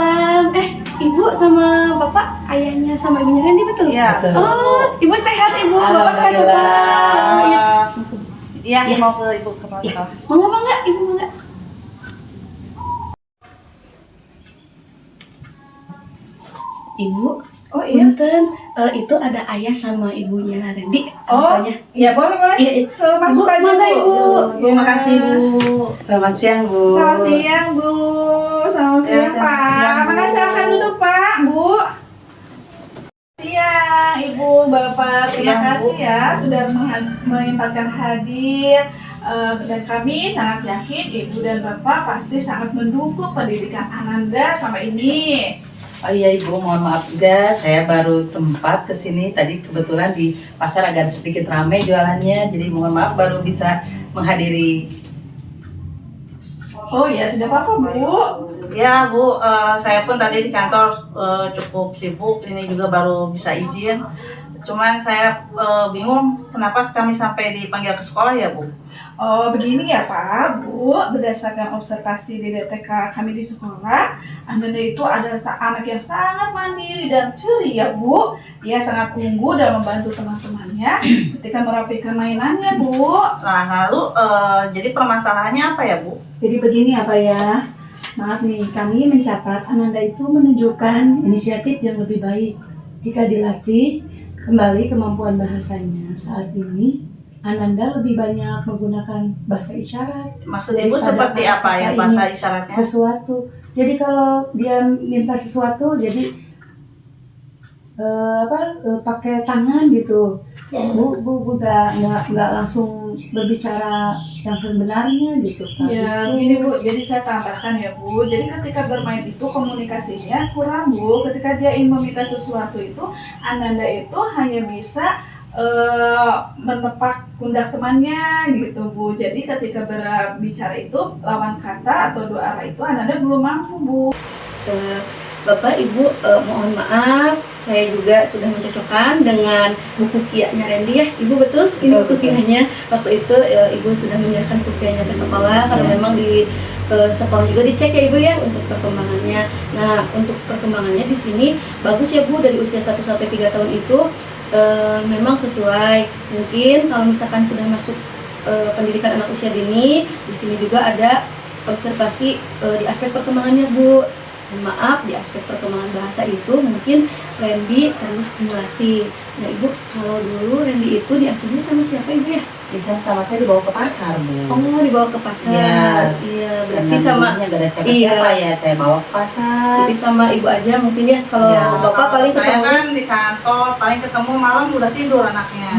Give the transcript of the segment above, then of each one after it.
Waalaikumsalam. Ibu sama bapak ayahnya sama ibunya Randy betul? Iya. Oh, ibu sehat ibu, bapak sehat bapak. Iya. Iya, Ya. mau ke ibu ke pasar. Ya. Mangga, ibu mangga. Ibu, Oh iya. punten, itu ada ayah sama ibunya Randy. Oh, Katanya. iya boleh. Iya. Suruh Ibu, masuk saja mangga, Bu. Ibu. Terima kasih Bu. Selamat siang, Bu. Selamat siang Bu. Selamat siang selamat Pak. siang, Bu. Makasih silakan duduk Pak, Bu. Siang Ibu, Bapak. Terima Siang, kasih Bu. ya sudah menyempatkan hadir. Dan kami sangat yakin Ibu dan Bapak pasti sangat mendukung pendidikan Ananda sama ini. Oh iya Ibu, mohon maaf juga, saya baru sempat ke sini tadi kebetulan di pasar agak sedikit ramai jualannya, jadi mohon maaf baru bisa menghadiri. Oh ya, tidak apa-apa Bu. Ya Bu, saya pun tadi di kantor cukup sibuk, ini juga baru bisa izin. Cuman saya bingung kenapa kami sampai dipanggil ke sekolah ya Bu? Oh begini ya Pak, Bu, berdasarkan observasi di DTK kami di sekolah, Ananda itu adalah anak yang sangat mandiri dan ceria Bu. Dia sangat unggul dalam membantu teman-temannya ketika merapikan mainannya Bu. Nah lalu jadi permasalahannya apa ya Bu? Jadi begini apa ya, maaf nih, kami mencatat Ananda itu menunjukkan inisiatif yang lebih baik jika dilatih kembali kemampuan bahasanya. Saat ini Ananda lebih banyak menggunakan bahasa isyarat. Maksud Ibu daripada seperti apa ya kata-kata bahasa ini, isyaratnya? sesuatu. Jadi kalau dia minta sesuatu, jadi pakai tangan gitu. Bu nggak langsung berbicara yang sebenarnya gitu. Pak. Ya, Gitu. begini Bu, jadi saya tambahkan ya Bu. Jadi ketika bermain itu komunikasinya kurang Bu. Ketika dia ingin meminta sesuatu itu, Ananda itu hanya bisa menepak pundak temannya gitu Bu. Jadi ketika berbicara itu lawan kata atau dua arah itu Ananda belum mampu Bu. Bapak, Ibu, mohon maaf, saya juga sudah mencocokkan dengan buku kianya Randy ya, Ibu betul? Ini buku kianya. Waktu itu Ibu sudah menyerahkan buku kianya ke sekolah karena memang di sekolah juga dicek ya Ibu ya untuk perkembangannya. Nah, untuk perkembangannya di sini bagus ya Bu, dari usia 1 sampai 3 tahun itu memang sesuai. Mungkin kalau misalkan sudah masuk pendidikan anak usia dini, di sini juga ada observasi di aspek perkembangannya Bu. Maaf, di aspek perkembangan bahasa itu mungkin Randy perlu stimulasi. Nah Ibu, kalau dulu Randy itu diasuhnya sama siapa Ibu ya? Bisa sama saya dibawa ke pasar, Bu. Oh, dibawa ke pasar. Iya. Iya, Karena berarti sama dulunya gak ada siapa-siapa iya. ya, saya bawa ke pasar. Berarti sama Ibu aja mungkin ya. Kalau Iya. Bapak paling Saya ketemu. kan di kantor, paling ketemu malam udah tidur anaknya.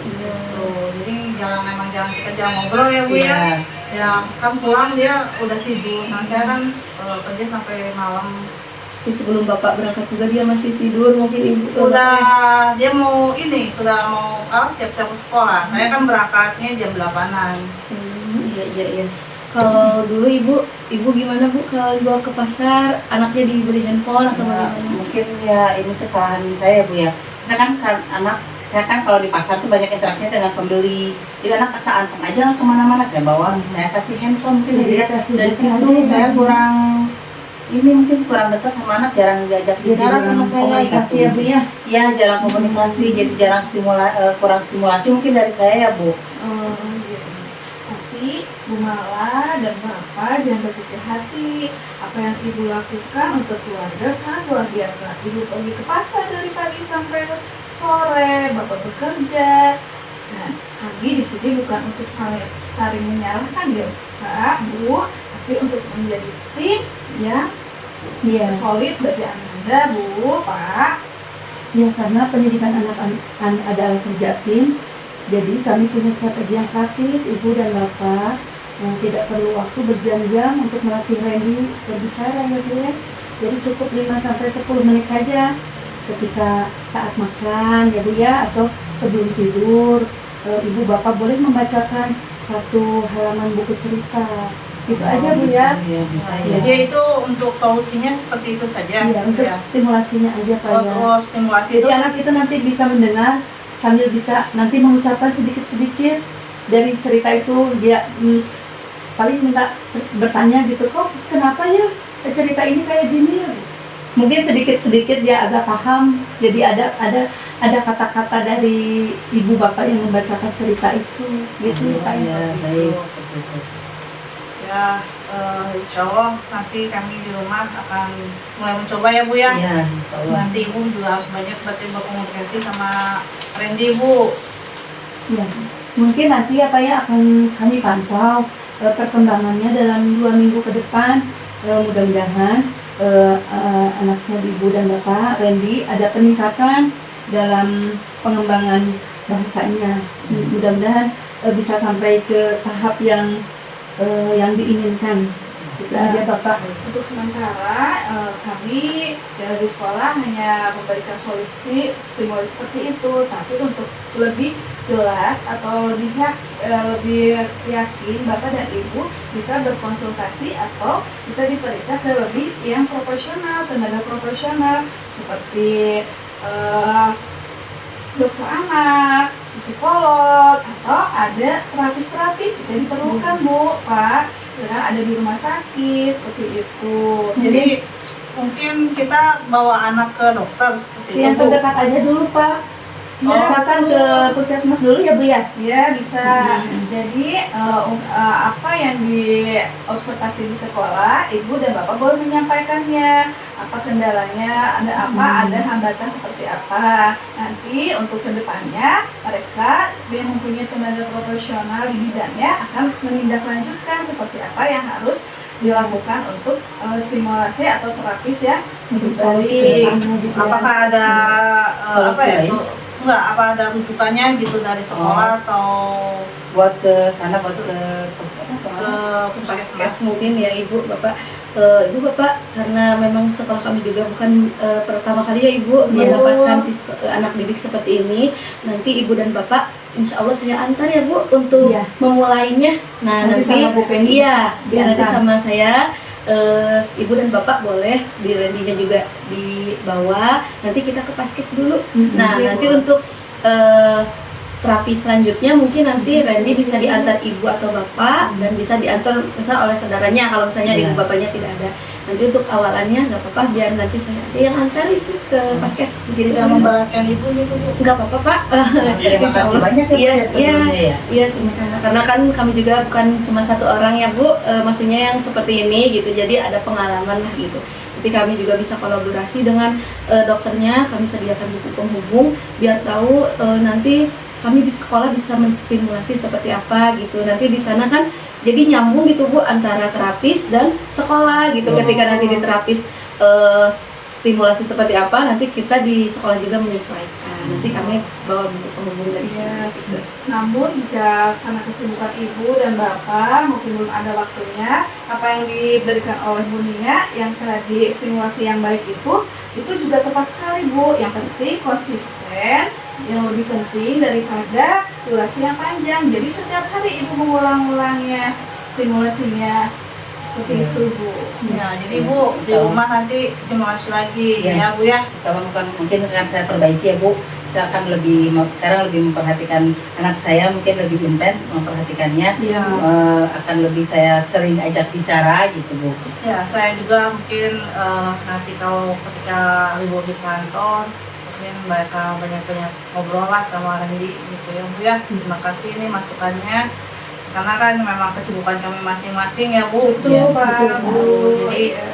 Iya. Tuh, jadi jarang kita jarang ngobrol ya Bu ya. Iya. Ya kan pulang dia udah tidur. Nah saya kan kerja sampai malam. Jadi sebelum Bapak berangkat juga dia masih tidur mungkin Ibu. Udah dia mau sudah mau siap-siap ke sekolah. Saya kan berangkatnya jam 8-an. Iya. Kalau dulu Ibu gimana Bu kalau dibawa ke pasar, anaknya diberi handphone atau Ya, bagaimana? mungkin ya ini kesalahan saya Bu ya. Misalkan saya kan kalau di pasar tuh banyak interaksinya dengan pembeli. Jadi anak asal anteng aja kemana-mana saya bawa, saya kasih handphone mungkin Jadi dia kasih dari handphone situ aja ya. saya mungkin kurang dekat sama anak, jarang diajak bicara sama saya komunikasi gitu. ya Bu ya. Ya jarang komunikasi, jadi jarang kurang stimulasi mungkin dari saya ya Bu. Tapi Bu Mala dan Bapak jangan berkecil hati. Apa yang Ibu lakukan untuk keluarga sangat luar biasa. Ibu pergi ke pasar dari pagi sampai sore, Bapak bekerja. Nah, kami di sini bukan untuk saling menyalahkan ya Pak, Bu, tapi untuk menjadi tim yang Iya. solid bagi Ananda, Bu, Pak. Ya, karena pendidikan anak-anak adalah kerja tim, jadi kami punya strategi yang praktis, Ibu dan Bapak, yang tidak perlu waktu berjam-jam untuk melatih Randy berbicara ya Bu ya. Jadi cukup 5-10 menit saja ketika saat makan ya Bu ya, atau sebelum tidur. Ibu Bapak boleh membacakan 1 halaman buku cerita. Itu aja Bu ya. Iya, bisa ya. Jadi itu untuk solusinya seperti itu saja. Iya, untuk Ya. stimulasinya aja Pak ya. Oh, stimulasi Jadi itu anak itu nanti bisa mendengar sambil bisa nanti mengucapkan sedikit-sedikit dari cerita itu. Dia paling minta bertanya gitu, kok kenapa ya cerita ini kayak gini ya? mungkin sedikit-sedikit dia agak paham. Jadi ada kata-kata dari ibu bapak yang membacakan cerita itu, gitu ya Pak. Ya, baik seperti itu. Ya, insya Allah nanti kami di rumah akan mulai mencoba ya Bu ya. Ya, insya Allah. Nanti Ibu juga harus banyak berarti berkomunikasi sama Randy Bu. Ya, mungkin nanti apa ya akan kami pantau perkembangannya dalam 2 minggu ke depan. Mudah-mudahan anaknya ibu dan bapak Randy ada peningkatan dalam pengembangan bahasanya. Mudah-mudahan bisa sampai ke tahap yang diinginkan. Itu aja Bapak. Untuk sementara kami di sekolah hanya memberikan solusi stimulus seperti itu, tapi untuk lebih jelas atau lebih yakin Bapak dan Ibu bisa berkonsultasi atau bisa diperiksa ke lebih yang profesional, tenaga profesional seperti dokter anak, psikolog, atau ada terapis-terapis yang diperlukan Bu, Pak, karena ada di rumah sakit seperti itu. Jadi mungkin kita bawa anak ke dokter seperti itu Yang Bu. terdekat aja dulu Pak. Ya, Misalkan ke puskesmas dulu ya Bu ya. Ya bisa. Jadi apa yang diobservasi di sekolah, Ibu dan Bapak boleh menyampaikannya. Apa kendalanya, ada apa, ada hambatan seperti apa. Nanti untuk kedepannya mereka yang mempunyai tenaga profesional di bidangnya akan menindaklanjutkan seperti apa yang harus dilakukan untuk stimulasi atau terapis ya Untuk baik. solusi kedepannya gitu ya. apakah ada apa ya? Solusi Enggak, apa ada rujukannya gitu dari sekolah atau buat ke sana, buat ke ke puskesmas? Paskes mungkin ya Ibu Bapak. Ibu Bapak, karena memang sekolah kami juga bukan pertama kali ya Ibu mendapatkan anak didik seperti ini. Nanti Ibu dan Bapak insya Allah saya antar ya Bu untuk Iya. memulainya. Nah Nanti nanti sama Bu Penny iya, bisa biar nanti diantar. sama saya Ibu dan Bapak boleh di Randy-nya juga dibawa. Nanti kita ke Paskes dulu. Nah Iya, nanti Bu. untuk terapi selanjutnya mungkin nanti Randy bisa diantar ibu atau bapak dan bisa diantar misal oleh saudaranya kalau misalnya Iya. ibu bapaknya tidak ada. Nanti untuk awalannya nggak apa-apa biar nanti saya aja yang antar itu ke Paskes. Jadi Tidak memberatkan Ibu gitu Bu. nggak apa-apa Pak. Terima Insya kasih Allah. banyak ya Bu, Iya, ya, sebelumnya ya. Iya sama-sama. Karena kan kami juga bukan cuma satu orang ya Bu, maksudnya yang seperti ini gitu. Jadi ada pengalaman lah gitu. Nanti kami juga bisa kolaborasi dengan dokternya. Kami sediakan buku penghubung biar tahu nanti kami di sekolah bisa menstimulasi seperti apa gitu. Nanti di sana kan jadi nyambung gitu Bu antara terapis dan sekolah gitu. Ketika nanti di terapis stimulasi seperti apa, nanti kita di sekolah juga menyesuaikan. Nanti kami bawa buku penghubung dari sana gitu. Namun jika karena kesibukan Ibu dan Bapak mungkin belum ada waktunya, apa yang diberikan oleh Bu Nia yang tadi stimulasi yang baik itu juga tepat sekali Bu. Yang penting konsisten, yang lebih penting daripada durasi yang panjang. Jadi setiap hari Ibu mengulang-ulangnya stimulasinya seperti itu Bu. Ya, jadi Bu di rumah nanti stimulasi lagi Iya. ya Bu ya. Insya Allah mungkin akan saya perbaiki ya Bu. Saya akan sekarang lebih memperhatikan anak saya, mungkin lebih intens memperhatikannya. Iya. Akan lebih saya sering ajak bicara gitu Bu. Ya, saya juga mungkin nanti kalau ketika libur di kantor mungkin mereka banyak-banyak ngobrol lah sama Randy gitu ya Bu ya. Terima kasih ini masukannya. Karena kan memang kesibukan kami masing-masing ya Bu. Betul Iya, Pak. betul, Bu. Jadi Iya.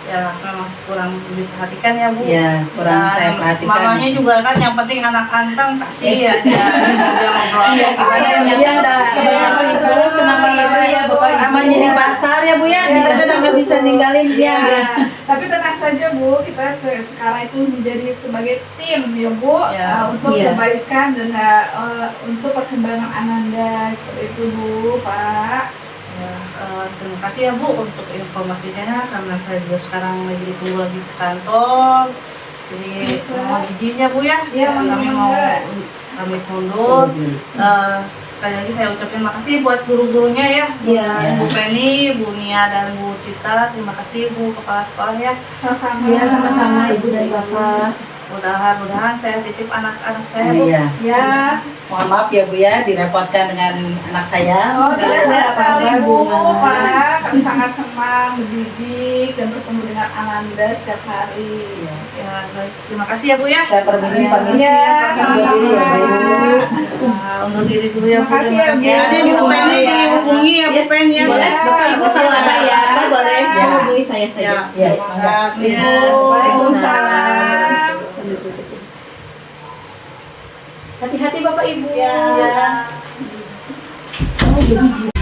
ya memang kurang diperhatikan ya Bu. Ya, kurang Dan saya perhatikan. mamanya juga kan yang penting anak anteng kasih ya dia ngobrol. Iya, Gimana ya Bu? iya, ada Kebanyakan sekolah senang ibu ya Bapak Ibu. Aman jadi pasar ya Bu ya. Kita kan nggak bisa ninggalin dia. Ya, tapi tenang saja Bu, kita sekarang itu menjadi sebagai tim ya Bu, Ya. untuk Iya. kebaikan dan untuk perkembangan Ananda seperti itu Bu, Pak. Ya, terima kasih ya Bu untuk informasinya karena saya juga sekarang lagi ditunggu lagi ke kantor. Jadi mohon izinnya Bu ya. Iya, kami monggo, mau monggo. kami mundur. Sekali lagi saya ucapin makasih buat guru-gurunya ya. Iya. Bu Penny, Bu Nia dan Bu Tita. Terima kasih Bu Kepala Sekolah ya. Sama-sama. Ya sama-sama Ibu dan Bapak. mudahan saya titip anak-anak saya Bu. Iya. Ya. Mohon maaf ya Bu ya, direpotkan dengan anak saya. Oh, tidak Iya, saya sekali sabar, Bu, Bu. Pak. Kami sangat senang mendidik dan bertemu dengan Ananda setiap hari. Ya, baik. Terima kasih ya Bu ya. Saya permisi Ya, pamit. Iya, Undur diri ya, Bu. Nah, undur diri dulu ya Bu. Terima kasih ya, Bu. Nanti Bu Pen ini dihubungi ya Bu Pen ya. Boleh, Bapak Ibu kalau ada ya, boleh Ya. menghubungi saya saja. Ya, Ya, semangat. Ya, Waalaikumsalam. Hati-hati Bapak Ibu. Ya. Oh, jadi